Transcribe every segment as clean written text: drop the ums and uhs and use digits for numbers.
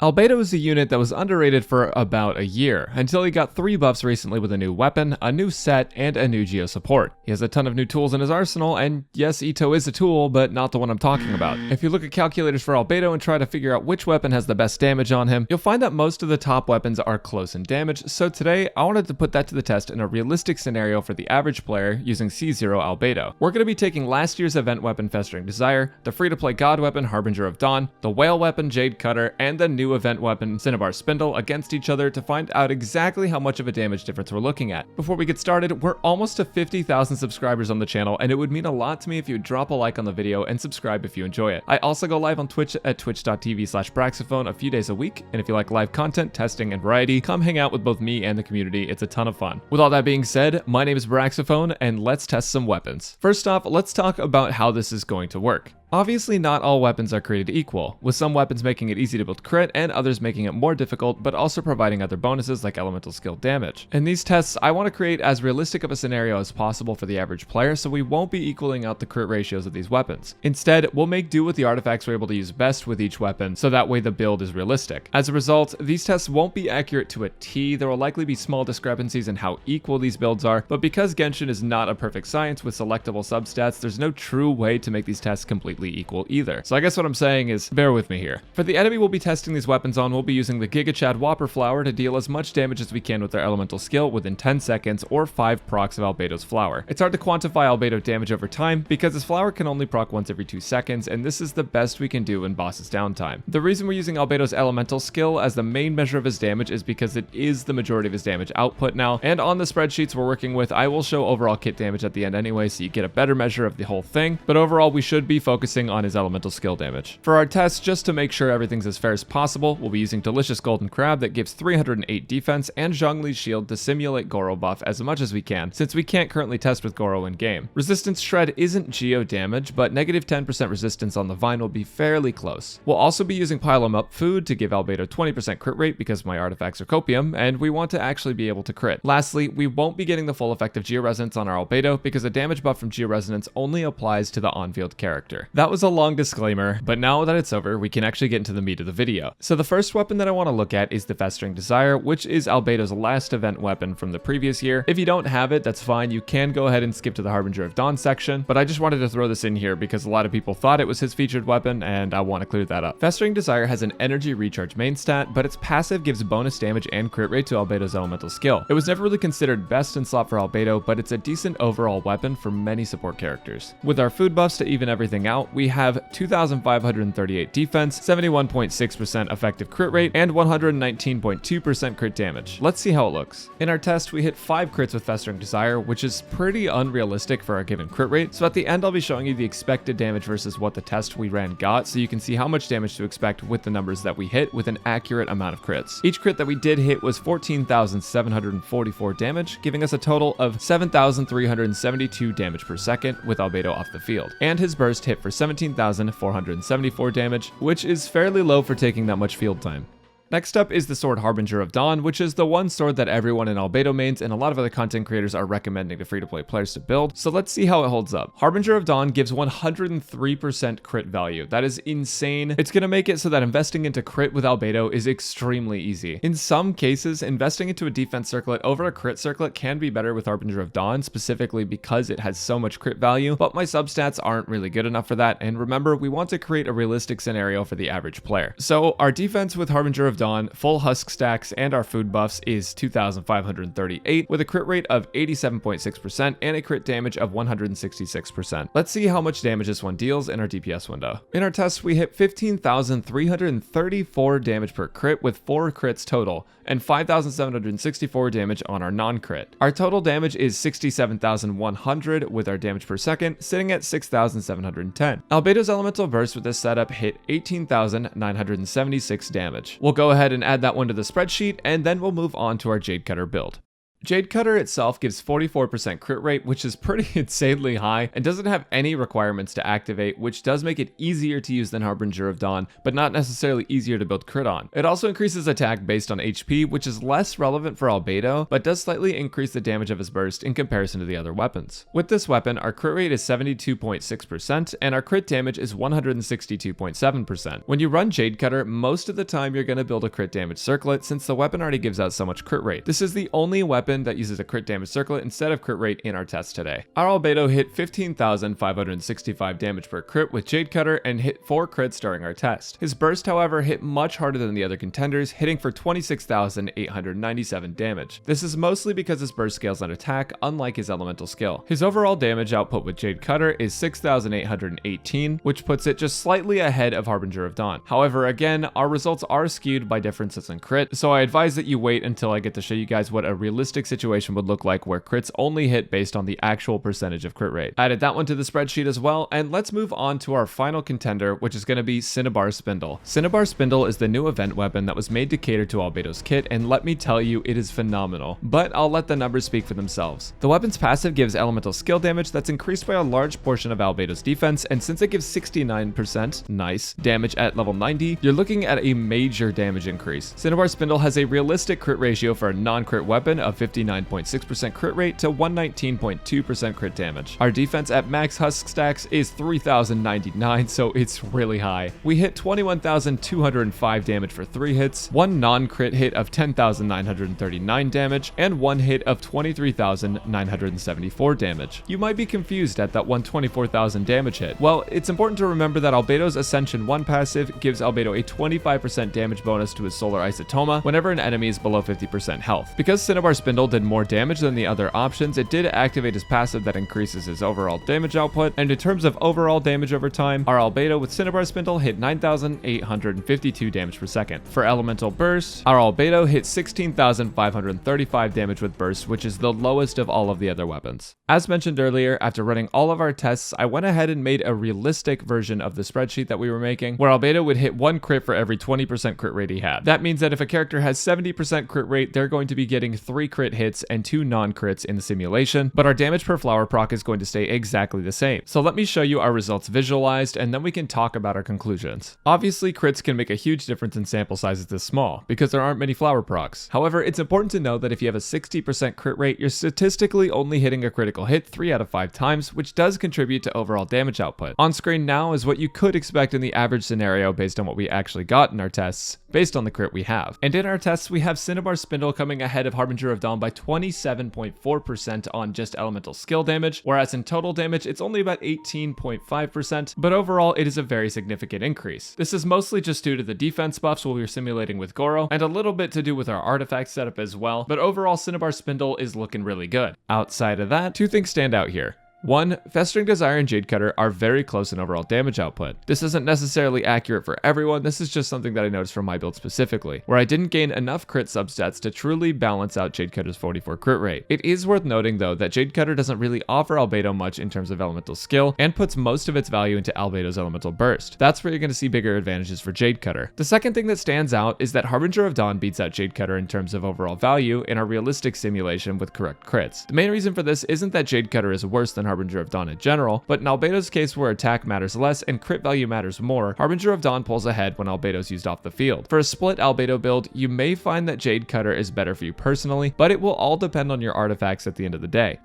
Albedo is a unit that was underrated for about a year, until he got 3 buffs recently with a new weapon, a new set, and a new geo support. He has a ton of new tools in his arsenal, and yes, Ito is a tool, but not the one I'm talking about. If you look at calculators for Albedo and try to figure out which weapon has the best damage on him, you'll find that most of the top weapons are close in damage, so today I wanted to put that to the test in a realistic scenario for the average player using C0 Albedo. We're going to be taking last year's event weapon Festering Desire, the free-to-play god weapon Harbinger of Dawn, the whale weapon Jade Cutter, and the new event weapon Cinnabar Spindle against each other to find out exactly how much of a damage difference we're looking at. Before we get started, we're almost to 50,000 subscribers on the channel, and it would mean a lot to me if you would drop a like on the video and subscribe if you enjoy it. I also go live on Twitch at twitch.tv/Braxophone a few days a week, and if you like live content, testing, and variety, come hang out with both me and the community. It's a ton of fun. With all that being said, my name is Braxophone, and let's test some weapons. First off, let's talk about how this is going to work. Obviously, not all weapons are created equal, with some weapons making it easy to build crit and others making it more difficult, but also providing other bonuses like elemental skill damage. In these tests, I want to create as realistic of a scenario as possible for the average player, so we won't be equaling out the crit ratios of these weapons. Instead, we'll make do with the artifacts we're able to use best with each weapon, so that way the build is realistic. As a result, these tests won't be accurate to a T. There will likely be small discrepancies in how equal these builds are, but because Genshin is not a perfect science with selectable substats, there's no true way to make these tests completely equal either. So I guess what I'm saying is, bear with me here. For the enemy we'll be testing these weapons on, we'll be using the Giga Chad Whopper Flower to deal as much damage as we can with their elemental skill within 10 seconds or 5 procs of Albedo's flower. It's hard to quantify Albedo damage over time because his flower can only proc once every 2 seconds, and this is the best we can do in boss's downtime. The reason we're using Albedo's elemental skill as the main measure of his damage is because it is the majority of his damage output now, and on the spreadsheets we're working with, I will show overall kit damage at the end anyway, so you get a better measure of the whole thing, but overall we should be focusing on his elemental skill damage. For our test, just to make sure everything's as fair as possible, we'll be using Delicious Golden Crab that gives 308 defense and Zhongli's Shield to simulate Goro buff as much as we can, since we can't currently test with Goro in game. Resistance Shred isn't geo damage, but negative 10% resistance on the Vine will be fairly close. We'll also be using Pile 'em Up Food to give Albedo 20% crit rate because my artifacts are copium, and we want to actually be able to crit. Lastly, we won't be getting the full effect of Georesonance on our Albedo because the damage buff from Georesonance only applies to the on-field character. That was a long disclaimer, but now that it's over, we can actually get into the meat of the video. So the first weapon that I want to look at is the Festering Desire, which is Albedo's last event weapon from the previous year. If you don't have it, that's fine. You can go ahead and skip to the Harbinger of Dawn section, but I just wanted to throw this in here because a lot of people thought it was his featured weapon, and I want to clear that up. Festering Desire has an energy recharge main stat, but its passive gives bonus damage and crit rate to Albedo's elemental skill. It was never really considered best in slot for Albedo, but it's a decent overall weapon for many support characters. With our food buffs to even everything out, we have 2,538 defense, 71.6% effective crit rate, and 119.2% crit damage. Let's see how it looks. In our test, we hit 5 crits with Festering Desire, which is pretty unrealistic for our given crit rate, so at the end I'll be showing you the expected damage versus what the test we ran got, so you can see how much damage to expect with the numbers that we hit with an accurate amount of crits. Each crit that we did hit was 14,744 damage, giving us a total of 7,372 damage per second with Albedo off the field, and his burst hit for 17,474 damage, which is fairly low for taking that much field time. Next up is the sword Harbinger of Dawn, which is the one sword that everyone in Albedo mains and a lot of other content creators are recommending to free-to-play players to build, so let's see how it holds up. Harbinger of Dawn gives 103% crit value. That is insane. It's gonna make it so that investing into crit with Albedo is extremely easy. In some cases, investing into a defense circlet over a crit circlet can be better with Harbinger of Dawn, specifically because it has so much crit value, but my substats aren't really good enough for that, and remember, we want to create a realistic scenario for the average player. So our defense with Harbinger of Dawn, full husk stacks, and our food buffs is 2,538 with a crit rate of 87.6% and a crit damage of 166%. Let's see how much damage this one deals in our DPS window. In our test, we hit 15,334 damage per crit with 4 crits total, and 5,764 damage on our non-crit. Our total damage is 67,100 with our damage per second, sitting at 6,710. Albedo's elemental burst with this setup hit 18,976 damage. We'll go ahead and add that one to the spreadsheet, and then we'll move on to our Jade Cutter build. Jade Cutter itself gives 44% crit rate, which is pretty insanely high, and doesn't have any requirements to activate, which does make it easier to use than Harbinger of Dawn, but not necessarily easier to build crit on. It also increases attack based on HP, which is less relevant for Albedo, but does slightly increase the damage of his burst in comparison to the other weapons. With this weapon, our crit rate is 72.6%, and our crit damage is 162.7%. When you run Jade Cutter, most of the time you're going to build a crit damage circlet, since the weapon already gives out so much crit rate. This is the only weapon that uses a crit damage circlet instead of crit rate in our test today. Our Albedo hit 15,565 damage per crit with Jade Cutter and hit 4 crits during our test. His burst, however, hit much harder than the other contenders, hitting for 26,897 damage. This is mostly because his burst scales on attack, unlike his elemental skill. His overall damage output with Jade Cutter is 6,818, which puts it just slightly ahead of Harbinger of Dawn. However, again, our results are skewed by differences in crit, so I advise that you wait until I get to show you guys what a realistic situation would look like where crits only hit based on the actual percentage of crit rate. I added that one to the spreadsheet as well, and let's move on to our final contender, which is going to be Cinnabar Spindle. Cinnabar Spindle is the new event weapon that was made to cater to Albedo's kit, and let me tell you, it is phenomenal. But I'll let the numbers speak for themselves. The weapon's passive gives elemental skill damage that's increased by a large portion of Albedo's defense, and since it gives 69%, nice, damage at level 90, you're looking at a major damage increase. Cinnabar Spindle has a realistic crit ratio for a non-crit weapon of 59.6% crit rate to 119.2% crit damage. Our defense at max husk stacks is 3,099, so it's really high. We hit 21,205 damage for 3 hits, 1 non-crit hit of 10,939 damage, and 1 hit of 23,974 damage. You might be confused at that 124,000 damage hit. Well, it's important to remember that Albedo's Ascension 1 passive gives Albedo a 25% damage bonus to his Solar Isotoma whenever an enemy is below 50% health. Because Cinnabar Spindle did more damage than the other options, it did activate his passive that increases his overall damage output, and in terms of overall damage over time, our Albedo with Cinnabar Spindle hit 9,852 damage per second. For Elemental Burst, our Albedo hit 16,535 damage with Burst, which is the lowest of all of the other weapons. As mentioned earlier, after running all of our tests, I went ahead and made a realistic version of the spreadsheet that we were making, where Albedo would hit 1 crit for every 20% crit rate he had. That means that if a character has 70% crit rate, they're going to be getting 3 crit hits and 2 non-crits in the simulation, but our damage per flower proc is going to stay exactly the same. So let me show you our results visualized, and then we can talk about our conclusions. Obviously, crits can make a huge difference in sample sizes this small, because there aren't many flower procs. However, it's important to know that if you have a 60% crit rate, you're statistically only hitting a critical hit 3 out of 5 times, which does contribute to overall damage output. On screen now is what you could expect in the average scenario based on what we actually got in our tests, based on the crit we have. And in our tests, we have Cinnabar Spindle coming ahead of Harbinger of Dawn by 27.4% on just elemental skill damage, whereas in total damage, it's only about 18.5%, but overall, it is a very significant increase. This is mostly just due to the defense buffs while we were simulating with Goro, and a little bit to do with our artifact setup as well, but overall, Cinnabar Spindle is looking really good. Outside of that, 2 things stand out here. 1, Festering Desire and Jade Cutter are very close in overall damage output. This isn't necessarily accurate for everyone, this is just something that I noticed from my build specifically, where I didn't gain enough crit substats to truly balance out Jade Cutter's 44 crit rate. It is worth noting though that Jade Cutter doesn't really offer Albedo much in terms of elemental skill, and puts most of its value into Albedo's elemental burst. That's where you're going to see bigger advantages for Jade Cutter. The second thing that stands out is that Harbinger of Dawn beats out Jade Cutter in terms of overall value in our realistic simulation with correct crits. The main reason for this isn't that Jade Cutter is worse than Harbinger of Dawn in general, but in Albedo's case where attack matters less and crit value matters more, Harbinger of Dawn pulls ahead when Albedo's used off the field. For a split Albedo build, you may find that Jade Cutter is better for you personally, but it will all depend on your artifacts at the end of the day.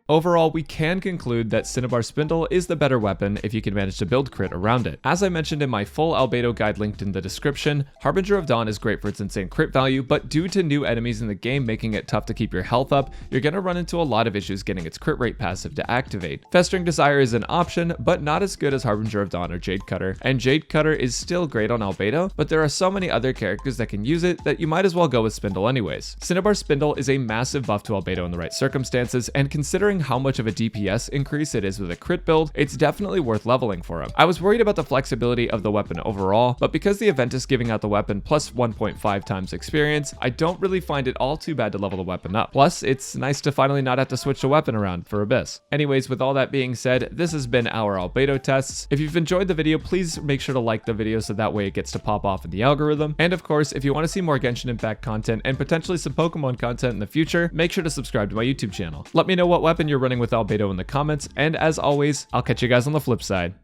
Overall, we can conclude that Cinnabar Spindle is the better weapon if you can manage to build crit around it. As I mentioned in my full Albedo guide linked in the description, Harbinger of Dawn is great for its insane crit value, but due to new enemies in the game making it tough to keep your health up, you're gonna run into a lot of issues getting its crit rate passive to activate. Festering Desire is an option, but not as good as Harbinger of Dawn or Jade Cutter, and Jade Cutter is still great on Albedo, but there are so many other characters that can use it that you might as well go with Spindle anyways. Cinnabar Spindle is a massive buff to Albedo in the right circumstances, and considering considering how much of a DPS increase it is with a crit build, it's definitely worth leveling for him. I was worried about the flexibility of the weapon overall, but because the event is giving out the weapon plus 1.5 times experience, I don't really find it all too bad to level the weapon up. Plus, it's nice to finally not have to switch the weapon around for Abyss. Anyways, with all that being said, this has been our Albedo tests. If you've enjoyed the video, please make sure to like the video so that way it gets to pop off in the algorithm. And of course, if you want to see more Genshin Impact content and potentially some Pokemon content in the future, make sure to subscribe to my YouTube channel. Let me know what weapon you're running with Albedo in the comments, and as always, I'll catch you guys on the flip side.